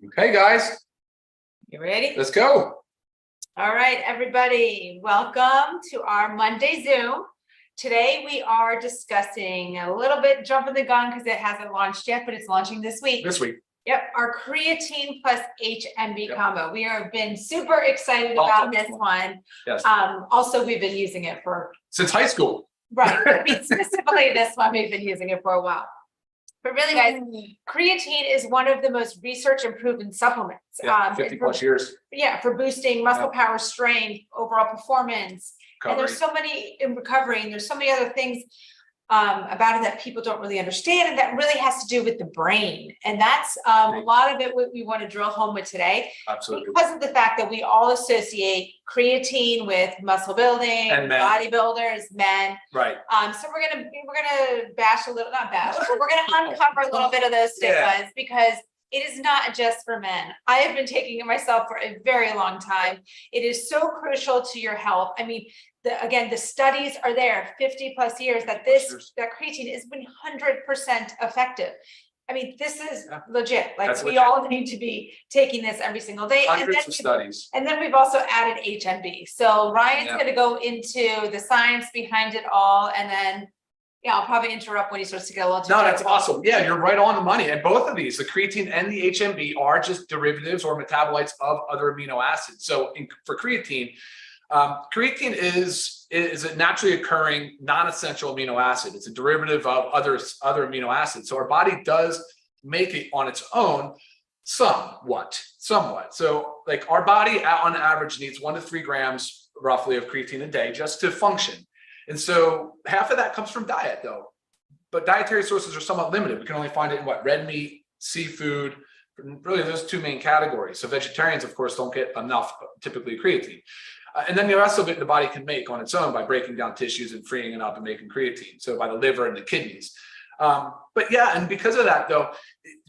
Okay, guys, You ready? let's go. All right, everybody, welcome to our Monday Zoom. Today we are discussing a little bit jumping the gun because it hasn't launched yet, but it's launching this week. Yep, our creatine plus HMB combo. We have been super excited about this one. Yes. Also, we've been using it for Since high school. right. I mean, specifically this one, we've been using it for a while. But really, guys, creatine is one of the most research and proven supplements. 50 plus years. Yeah, for boosting muscle power, strength, overall performance. Recovery. And there's so many in recovery, and there's so many other things about it that people don't really understand, and that really has to do with the brain. And that's a lot of it what we want to drill home with today. Absolutely. Because of the fact that we all associate creatine with muscle building, and bodybuilders, men. Right. So we're gonna bash a little, not bash, but we're gonna uncover a little bit of those stigmas because it is not just for men. I have been taking it myself for a very long time. It is so crucial to your health. I mean, again, the studies are there, 50 plus years that that creatine is 100% effective. I mean, this is legit. Like we all need to be taking this every single day. Hundreds of studies. And then we've also added HMB. So Ryan's going to go into the science behind it all, and then I'll probably interrupt when he starts to get a little too No, that's awesome. Yeah, you're right on the money. And both of these, the creatine and the HMB, are just derivatives or metabolites of other amino acids. So for creatine, creatine is a naturally occurring non-essential amino acid. It's a derivative of other amino acids. So our body does make it on its own somewhat. So like our body on average needs 1 to 3 grams roughly of creatine a day just to function. And so half of that comes from diet though, but dietary sources are somewhat limited. We can only find it in red meat, seafood, really those 2 main categories. So vegetarians, of course, don't get enough typically creatine. And then the rest of it the body can make on its own by breaking down tissues and freeing it up and making creatine. So by the liver and the kidneys. But yeah, and because of that though,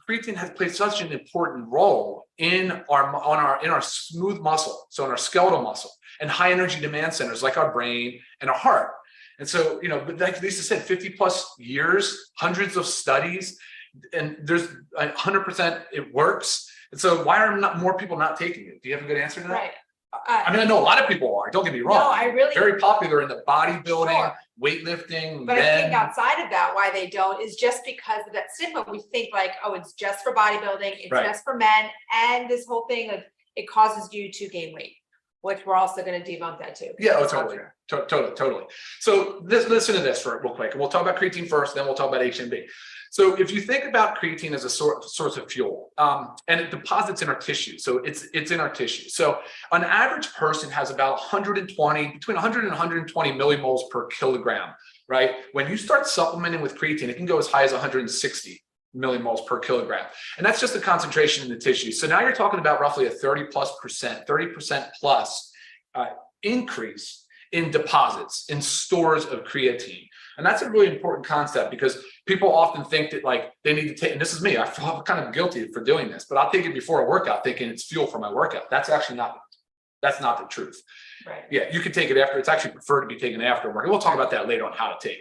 creatine has played such an important role in our smooth muscle, so in our skeletal muscle and high energy demand centers like our brain and our heart. And so, but like Lisa said, 50 plus years, hundreds of studies, and there's 100% it works. And so why are not more people not taking it? Do you have a good answer to that? Right. I mean, I know a lot of people are, don't get me wrong. No, I really very popular in the bodybuilding, weightlifting. But I think outside of that, why they don't is just because of that stigma. We think like, oh, it's just for bodybuilding, it's just for men, and this whole thing of it causes you to gain weight, which we're also going to debunk that too. Yeah, totally. So listen to this real quick, and we'll talk about creatine first, then we'll talk about HMB. So if you think about creatine as a source of fuel, and it deposits in our tissue, so it's in our tissue. So an average person has about between 100 and 120 millimoles per kilogram, right? When you start supplementing with creatine, it can go as high as 160 millimoles per kilogram. And that's just the concentration in the tissue. So now you're talking about roughly a 30% plus increase in deposits, in stores of creatine. And that's a really important concept because people often think that like they need to take, and this is me, I feel kind of guilty for doing this, but I'll take it before a workout thinking it's fuel for my workout. That's actually not the truth. Right. Yeah, you can take it after. It's actually preferred to be taken after work. And we'll talk about that later on how to take.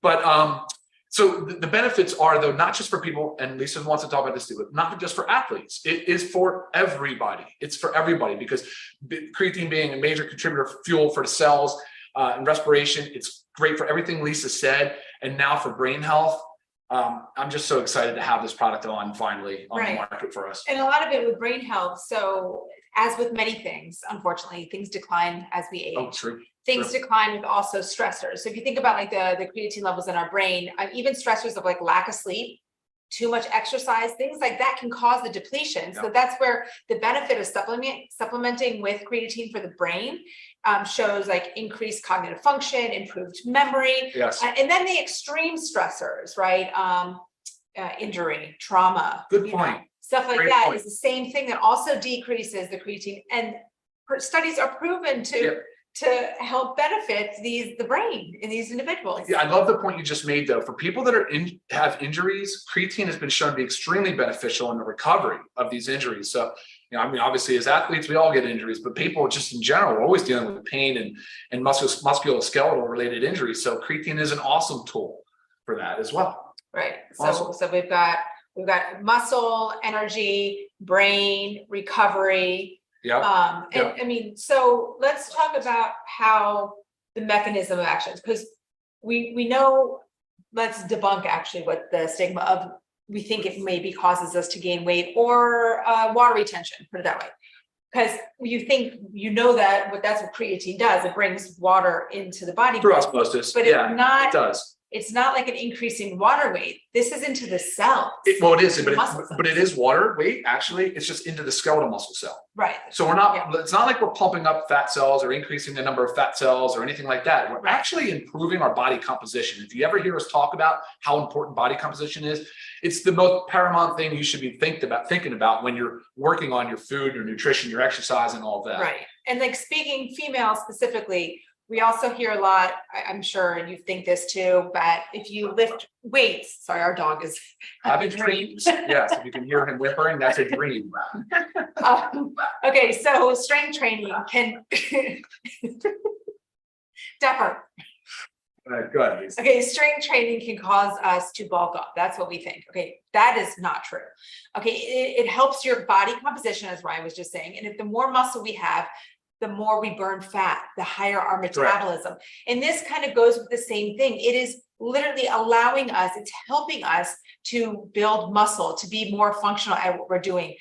But so the benefits are though, not just for people, and Lisa wants to talk about this too, but not just for athletes. It is for everybody. It's for everybody because creatine being a major contributor of fuel for the cells and respiration, it's great for everything Lisa said. And now for brain health, I'm just so excited to have this product finally on the market for us. And a lot of it with brain health. So as with many things, unfortunately, things decline as we age. Oh, true. Things decline with also stressors. So if you think about like the creatine levels in our brain, even stressors of like lack of sleep, too much exercise, things like that can cause the depletion. So that's where the benefit of supplementing with creatine for the brain shows like increased cognitive function, improved memory. Yes. And then the extreme stressors, right? Injury, trauma. Good point. Stuff like that is the same thing that also decreases the creatine. And studies are proven to help benefit the brain in these individuals. Yeah, I love the point you just made though. For people that have injuries, creatine has been shown to be extremely beneficial in the recovery of these injuries. So, I mean, obviously as athletes, we all get injuries, but people just in general are always dealing with pain and musculoskeletal related injuries. So creatine is an awesome tool for that as well. Right. Awesome. So we've got we've got muscle, energy, brain, recovery. Yeah. And I mean, so let's talk about how the mechanism of actions, because we know, let's debunk actually what the stigma of, we think it maybe causes us to gain weight or water retention, put it that way. Because you think, that's what creatine does. It brings water into the body. Through osmosis. But it does. It's not like an increasing water weight. This is into the cells. Well, it is, but it is water weight. Actually, it's just into the skeletal muscle cell. Right. So we're not, it's not like we're pumping up fat cells or increasing the number of fat cells or anything like that. We're actually improving our body composition. If you ever hear us talk about how important body composition is, it's the most paramount thing you should be thinking about when you're working on your food, your nutrition, your exercise, and all of that. Right. And like speaking female specifically, we also hear a lot, I'm sure, and you think this too, but if you lift weights, sorry, our dog is having dreams. Yes, if you can hear him whimpering, that's a dream. Okay, so strength training can differ. Good. Okay, strength training can cause us to bulk up. That's what we think. Okay, that is not true. Okay, it helps your body composition, as Ryan was just saying. And if the more muscle we have, the more we burn fat, the higher our metabolism. Correct. And this kind of goes with the same thing. It is literally allowing us, it's helping us to build muscle, to be more functional at what we're doing.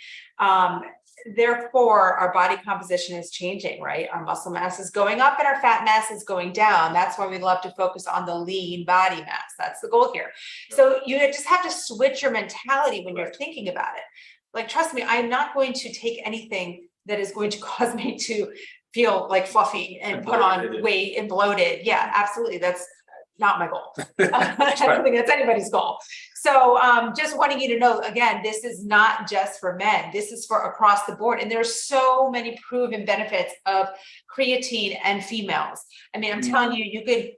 Therefore, our body composition is changing, right? Our muscle mass is going up and our fat mass is going down. That's why we love to focus on the lean body mass. That's the goal here. So you just have to switch your mentality when you're thinking about it. Like, trust me, I'm not going to take anything that is going to cause me to feel like fluffy and put on weight and bloated. Yeah, absolutely. That's not my goal. I don't think that's anybody's goal. So just wanting you to know, again, this is not just for men. This is for across the board. And there's so many proven benefits of creatine and females. I mean, I'm telling you, you could,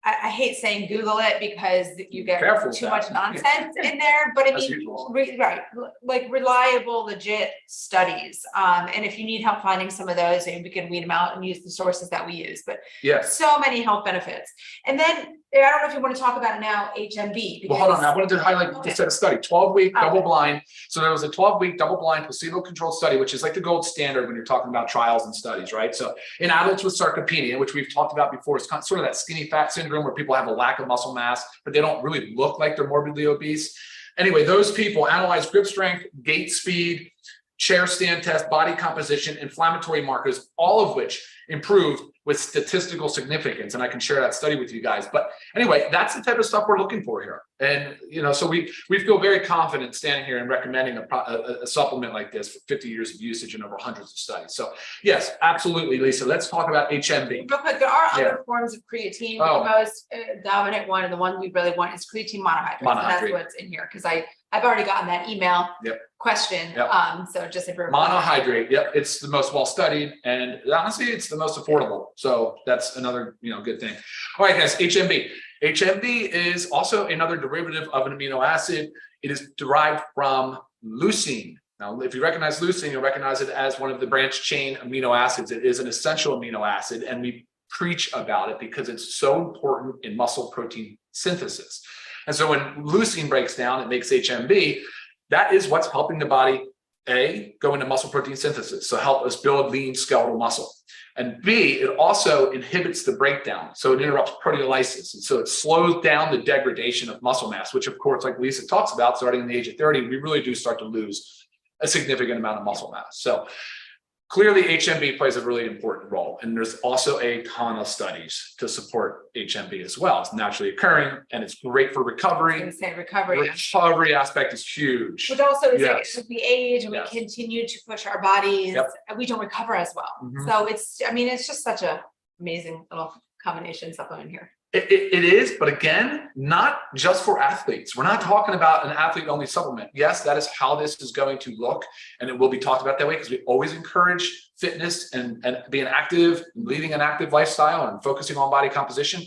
I hate saying Google it because you get too much nonsense in there, but I mean, like reliable, legit studies. And if you need help finding some of those, maybe we can weed them out and use the sources that we use, but so many health benefits. And then I don't know if you want to talk about it now, HMB. Well, hold on. I wanted to highlight just a study, 12-week double blind. So there was a 12-week double blind placebo-controlled study, which is like the gold standard when you're talking about trials and studies, right? So in adults with sarcopenia, which we've talked about before, it's sort of that skinny fat syndrome where people have a lack of muscle mass, but they don't really look like they're morbidly obese. Anyway, those people analyzed grip strength, gait speed, chair stand test, body composition, inflammatory markers, all of which improved with statistical significance. And I can share that study with you guys. But anyway, that's the type of stuff we're looking for here. And, you know, so we feel very confident standing here and recommending a supplement like this for 50 years of usage and over hundreds of studies. So yes, absolutely, Lisa. Let's talk about HMB. Real quick, there are other forms of creatine. The most dominant one, and the one we really want, is creatine monohydrate. So that's what's in here, because I've already gotten that email question. So just if you're monohydrate, it's the most well-studied, and honestly, it's the most affordable. So that's another, good thing. All right, guys, HMB. HMB is also another derivative of an amino acid. It is derived from leucine. Now, if you recognize leucine, you'll recognize it as one of the branched chain amino acids. It is an essential amino acid, and we preach about it because it's so important in muscle protein synthesis. And so when leucine breaks down, it makes HMB. That is what's helping the body, A, go into muscle protein synthesis, so help us build lean skeletal muscle. And B, it also inhibits the breakdown. So it interrupts proteolysis. And so it slows down the degradation of muscle mass, which of course, like Lisa talks about, starting in the age of 30, we really do start to lose a significant amount of muscle mass. So clearly HMB plays a really important role. And there's also a ton of studies to support HMB as well. It's naturally occurring and it's great for recovery. I was going to say recovery. Recovery aspect is huge. Which also is like, as we age and we continue to push our bodies, we don't recover as well. So it's just such an amazing little combination supplement here. It is, but again, not just for athletes. We're not talking about an athlete-only supplement. Yes, that is how this is going to look, and it will be talked about that way because we always encourage fitness and being active, and leading an active lifestyle and focusing on body composition.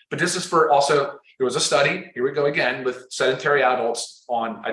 But this is for also, there was a study, here we go again, with sedentary adults on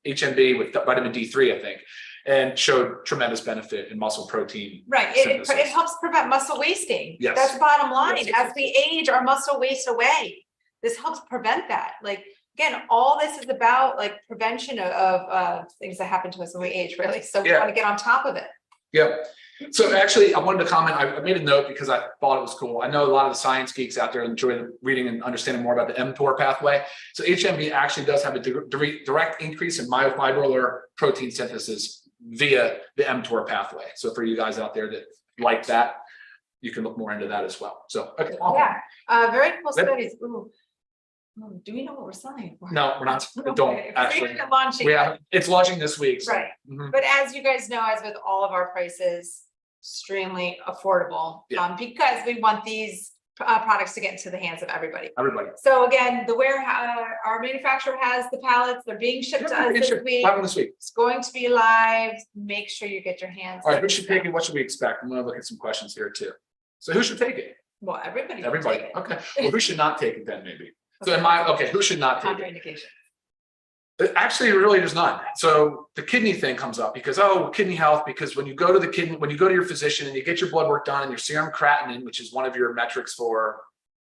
HMB with vitamin D3, I think, and showed tremendous benefit in muscle protein. Right. It helps prevent muscle wasting. Yes. That's the bottom line. Yes. As we age, our muscle wastes away. This helps prevent that. Like, again, all this is about like prevention of things that happen to us when we age, really. So we want to get on top of it. Yep. So actually, I wanted to comment. I made a note because I thought it was cool. I know a lot of the science geeks out there enjoy reading and understanding more about the mTOR pathway. So HMB actually does have a direct increase in myofibrillar protein synthesis via the mTOR pathway. So for you guys out there that like that, you can look more into that as well. So, okay. Yeah, very cool studies. Ooh. Do we know what we're selling for? No, we're not. We don't actually. It's launching this week. So. Right. But as you guys know, as with all of our prices, extremely affordable because we want these products to get into the hands of everybody. So again, the warehouse, our manufacturer has the pallets. They're being shipped to us this week. It's going to be live. Make sure you get your hands. All right, who should take it? What should we expect? I'm going to look at some questions here too. So who should take it? Well, everybody. Okay. Well, who should not take it then? Maybe. So who should not take it? Actually, really, there's none. So the kidney thing comes up because, kidney health, because when you go to your physician and you get your blood work done and your serum creatinine, which is one of your metrics for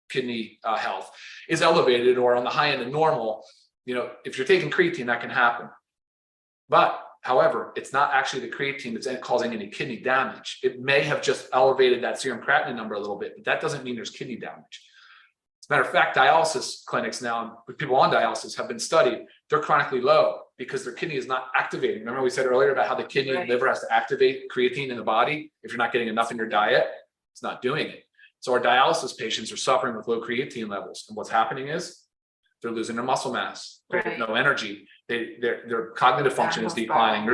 kidney health, is elevated or on the high end of normal, if you're taking creatine, that can happen. But however, it's not actually the creatine that's causing any kidney damage. It may have just elevated that serum creatinine number a little bit, but that doesn't mean there's kidney damage. Matter of fact, dialysis clinics now, people on dialysis have been studied, they're chronically low because their kidney is not activating. Remember we said earlier about how the kidney and liver has to activate creatine in the body. If you're not getting enough in your diet, it's not doing it. So our dialysis patients are suffering with low creatine levels. And what's happening is they're losing their muscle mass, no energy. Their cognitive function is declining.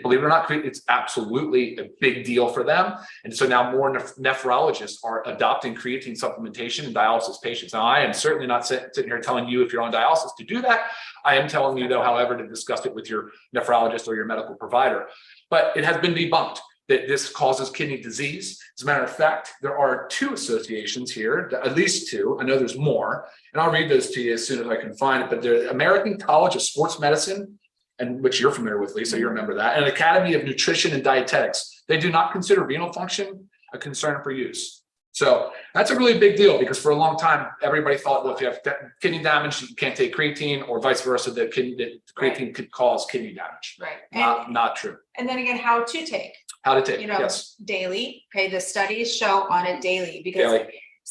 Believe it or not, it's absolutely a big deal for them. And so now more nephrologists are adopting creatine supplementation in dialysis patients. Now, I am certainly not sitting here telling you if you're on dialysis to do that. I am telling you, though, however, to discuss it with your nephrologist or your medical provider. But it has been debunked that this causes kidney disease. As a matter of fact, there are 2 associations here, at least 2. I know there's more, and I'll read those to you as soon as I can find it. But the American College of Sports Medicine, and which you're familiar with, Lisa, you remember that, and Academy of Nutrition and Dietetics, they do not consider renal function a concern for use. So that's a really big deal because for a long time, everybody thought, well, if you have kidney damage, you can't take creatine, or vice versa, that creatine could cause kidney damage. Right. Not true. And then again, how to take. Yes. Daily. Okay, the studies show on it daily because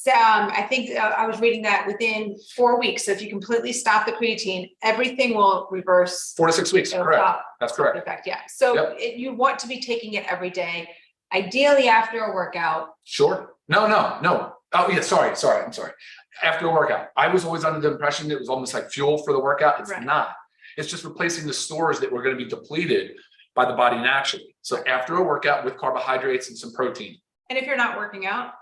I think I was reading that within 4 weeks. So if you completely stop the creatine, everything will reverse. 4 to 6 weeks. Correct. That's correct. Effect. Yeah. So you want to be taking it every day, ideally after a workout. Sure. No. Oh yeah. Sorry. I'm sorry. After a workout, I was always under the impression that it was almost like fuel for the workout. It's not. It's just replacing the stores that were going to be depleted by the body naturally. So after a workout with carbohydrates and some protein. And if you're not working out,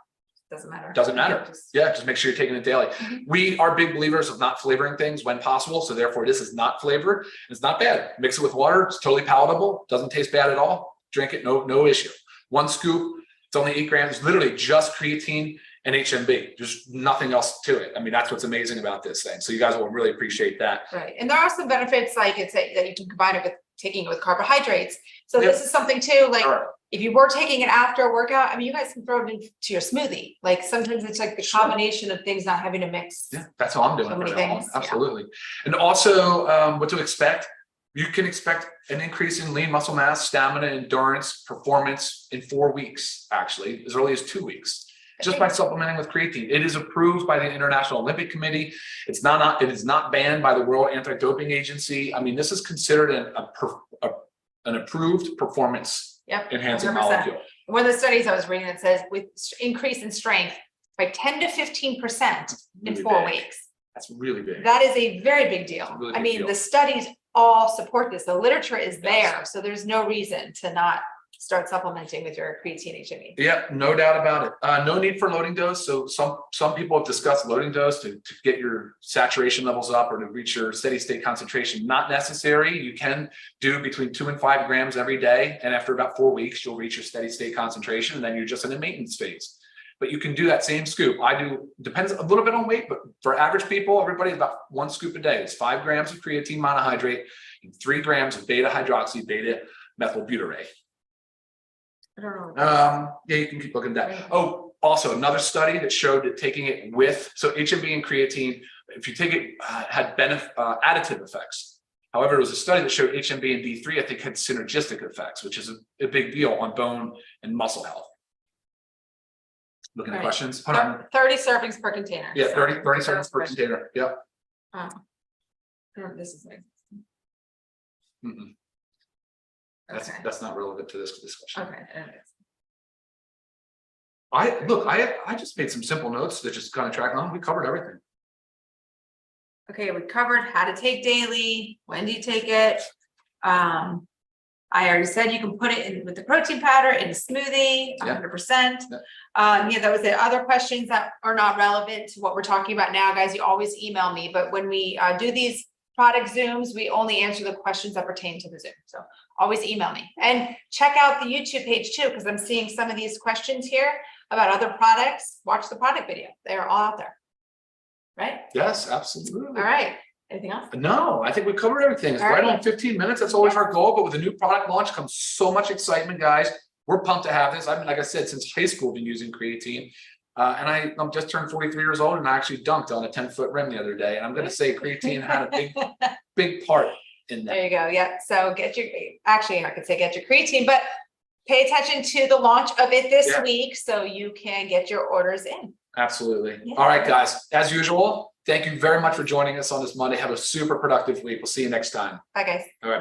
doesn't matter. Just make sure you're taking it daily. We are big believers of not flavoring things when possible. So therefore this is not flavored. It's not bad. Mix it with water. It's totally palatable. Doesn't taste bad at all. Drink it. No issue. 1 scoop. It's only 8 grams, literally just creatine and HMB. There's nothing else to it. I mean, that's what's amazing about this thing. So you guys will really appreciate that. Right. And there are some benefits, like that you can combine it with taking it with carbohydrates. So this is something too, like if you were taking it after a workout, I mean, you guys can throw it into your smoothie. Like sometimes it's like the combination of things, not having to mix. Yeah, that's all I'm doing. So many things. Absolutely. And also what to expect. You can expect an increase in lean muscle mass, stamina, endurance, performance in 4 weeks, actually, as early as 2 weeks, just by supplementing with creatine. It is approved by the International Olympic Committee. It is not banned by the World Anti-Doping Agency. I mean, this is considered an approved performance enhancing 100%. molecule. One of the studies I was reading, it says with increase in strength by 10 to 15% in 4 weeks. That's really big. That is a very big deal. Really big deal. The studies all support this. The literature is there. So there's no reason to not start supplementing with your creatine HMB. Yeah, no doubt about it. No need for loading dose. So some people have discussed loading dose to get your saturation levels up or to reach your steady state concentration. Not necessary. You can do between 2 and 5 grams every day. And after about 4 weeks, you'll reach your steady state concentration. And then you're just in a maintenance phase. But you can do that same scoop. Depends a little bit on weight, but for average people, everybody about 1 scoop a day. It's 5 grams of creatine monohydrate and 3 grams of beta hydroxy beta methylbutyrate. I don't know. Yeah, you can keep looking at that. Oh, also another study that showed that taking it with, so HMB and creatine if you take it, had additive effects. However, it was a study that showed HMB and D3, I think, had synergistic effects, which is a big deal on bone and muscle health. Looking at questions. Hold on. 30 servings per container. Yeah, 30 servings per container. Yep. This is like. Mm-mm. Okay. That's not relevant to this discussion. Okay. I just made some simple notes that just kind of track on. We covered everything. Okay, we covered how to take daily, when do you take it? I already said you can put it in with the protein powder in a smoothie, 100%. Yeah, that was the other questions that are not relevant to what we're talking about now, guys. You always email me, but when we do these product Zooms, we only answer the questions that pertain to the Zoom. So always email me and check out the YouTube page too, because I'm seeing some of these questions here about other products. Watch the product video. They're all out there. Right? Yes, absolutely. All right. Anything else? No, I think we covered everything. It's right on 15 minutes. That's always our goal. But with a new product launch comes so much excitement, guys. We're pumped to have this. I mean, like I said, since high school, I've been using creatine. And I'm just turned 43 years old, and I actually dunked on a 10-foot rim the other day. And I'm going to say creatine had a big part in that. There you go. Yeah. So get your creatine, but pay attention to the launch of it this week so you can get your orders in. Absolutely. Yeah. All right, guys. As usual, thank you very much for joining us on this Monday. Have a super productive week. We'll see you next time. Bye, guys. All right.